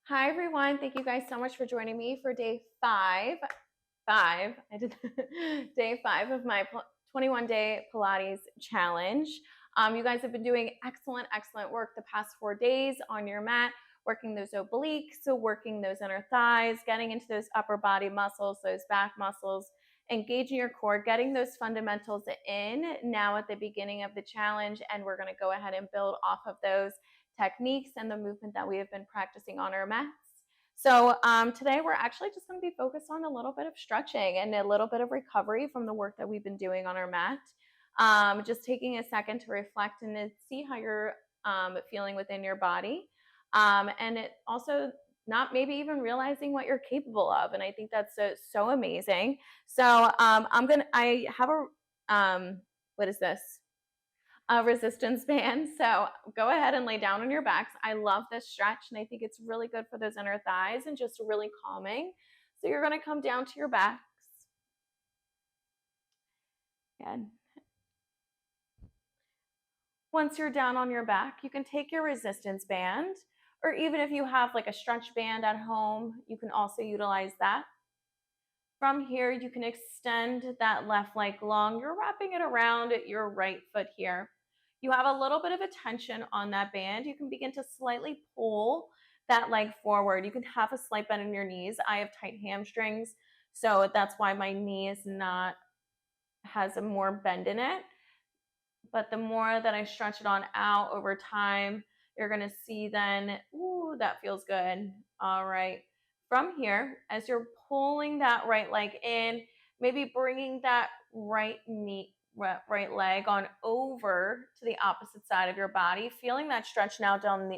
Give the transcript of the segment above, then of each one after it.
Hi, everyone. Thank you guys so much for joining me for day five. I did day 5 of my 21-day Pilates challenge. You guys have been doing excellent work the past 4 days on your mat, working those obliques, so working those inner thighs, getting into those upper body muscles, those back muscles, engaging your core, getting those fundamentals in now at the beginning of the challenge. And we're going to go ahead and build off of those techniques and the movement that we have been practicing on our mats. So today we're actually just going to be focused on a little bit of stretching and a little bit of recovery from the work that we've been doing on our mat. Just taking a second to reflect and to see how you're feeling within your body. And it also not maybe even realizing what you're capable of. And I think that's so amazing. So I have what is this? A resistance band. So go ahead and lay down on your backs. I love this stretch, and I think it's really good for those inner thighs and just really calming. So you're going to come down to your backs. Good. Once you're down on your back, you can take your resistance band, or even if you have like a stretch band at home, you can also utilize that. From here, you can extend that left leg long. You're wrapping it around your right foot here. You have a little bit of a tension on that band. You can begin to slightly pull that leg forward. You can have a slight bend in your knees. I have tight hamstrings, so that's why my knee is not, has a more bend in it. But the more that I stretch it on out over time, you're going to see then, ooh, that feels good. All right. From here, as you're pulling that right leg in, maybe bringing that right leg on over to the opposite side of your body, feeling that stretch now down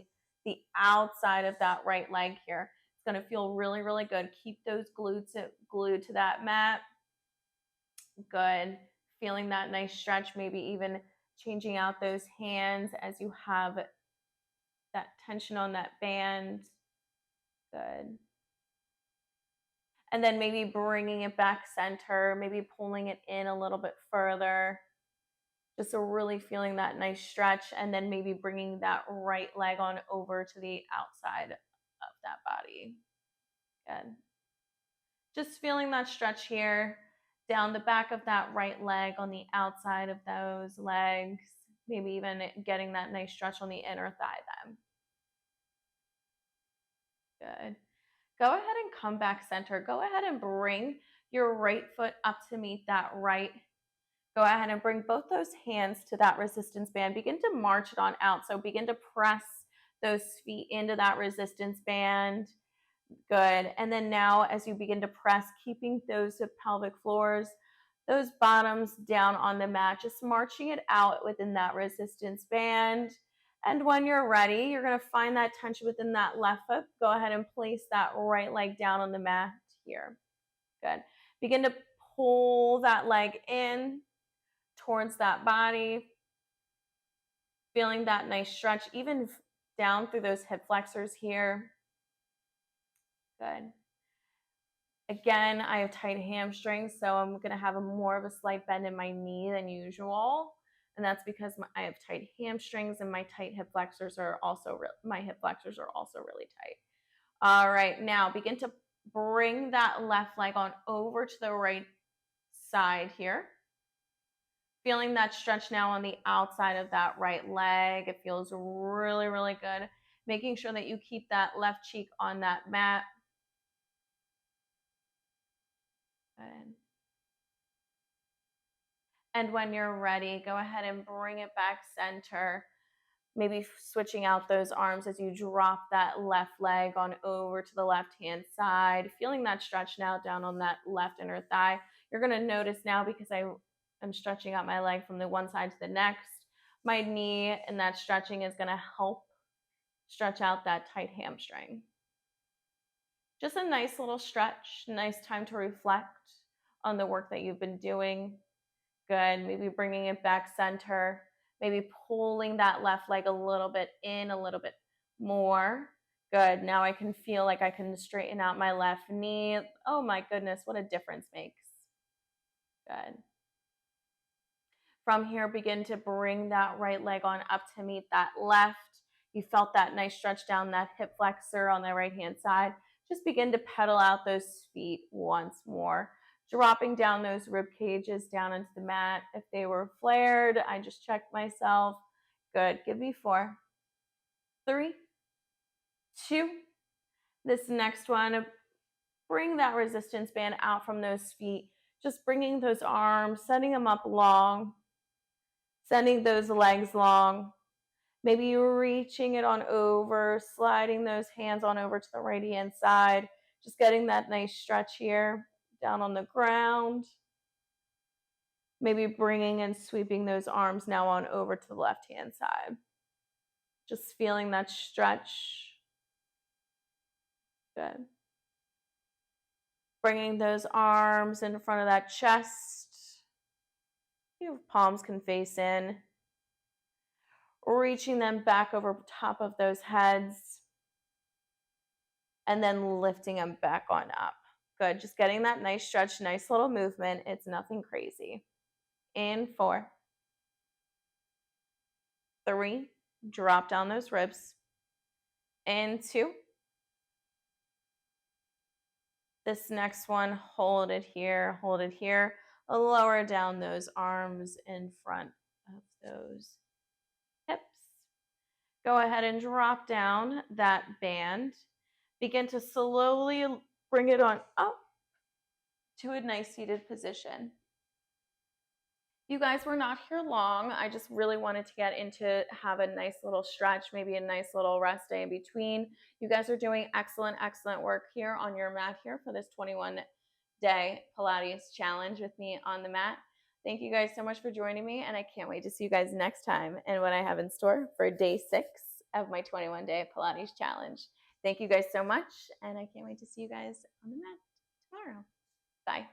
the outside of that right leg here. It's going to feel really good. Keep those glutes glued to that mat. Good. Feeling that nice stretch, maybe even changing out those hands as you have that tension on that band. Good. And then maybe bringing it back center, maybe pulling it in a little bit further. Just really feeling that nice stretch, and then maybe bringing that right leg on over to the outside of that body. Good. Just feeling that stretch here down the back of that right leg, on the outside of those legs, maybe even getting that nice stretch on the inner thigh then. Good. Go ahead and come back center. Go ahead and bring your right foot up to meet that right. Go ahead and bring both those hands to that resistance band. Begin to march it on out. So begin to press those feet into that resistance band. Good. And then now as you begin to press, keeping those pelvic floors, those bottoms down on the mat, just marching it out within that resistance band. And when you're ready, you're going to find that tension within that left foot. Go ahead and place that right leg down on the mat here. Good. Begin to pull that leg in towards that body. Feeling that nice stretch, even down through those hip flexors here. Good. Again, I have tight hamstrings, so I'm going to have more of a slight bend in my knee than usual. And that's because I have tight hamstrings, and my hip flexors are also really tight. All right, now begin to bring that left leg on over to the right side here. Feeling that stretch now on the outside of that right leg. It feels really good. Making sure that you keep that left cheek on that mat. Good. And when you're ready, go ahead and bring it back center. Maybe switching out those arms as you drop that left leg on over to the left-hand side. Feeling that stretch now down on that left inner thigh. You're going to notice now, because I'm stretching out my leg from the one side to the next, my knee and that stretching is going to help stretch out that tight hamstring. Just a nice little stretch, nice time to reflect on the work that you've been doing. Good. Maybe bringing it back center. Maybe pulling that left leg a little bit in, a little bit more. Good. Now I can feel like I can straighten out my left knee. Oh my goodness, what a difference makes. Good. From here, begin to bring that right leg on up to meet that left. You felt that nice stretch down that hip flexor on the right-hand side. Just begin to pedal out those feet once more, dropping down those rib cages down into the mat. If they were flared, I just checked myself. Good. Give me 4, 3, 2. This next one, bring that resistance band out from those feet. Just bringing those arms, setting them up long, sending those legs long. Maybe you're reaching it on over, sliding those hands on over to the right-hand side. Just getting that nice stretch here down on the ground. Maybe bringing and sweeping those arms now on over to the left-hand side. Just feeling that stretch. Good. Bringing those arms in front of that chest. Your palms can face in. Reaching them back over top of those heads. And then lifting them back on up. Good. Just getting that nice stretch, nice little movement. It's nothing crazy. In 4, 3, drop down those ribs. In 2. This next one, hold it here, hold it here. Lower down those arms in front of those hips. Go ahead and drop down that band. Begin to slowly bring it on up to a nice seated position. You guys were not here long. I just really wanted to get into have a nice little stretch, maybe a nice little rest day in between. You guys are doing excellent, excellent work here on your mat here for this 21-day Pilates challenge with me on the mat. Thank you guys so much for joining me, and I can't wait to see you guys next time and what I have in store for day 6 of my 21-day Pilates challenge. Thank you guys so much, and I can't wait to see you guys on the mat tomorrow. Bye.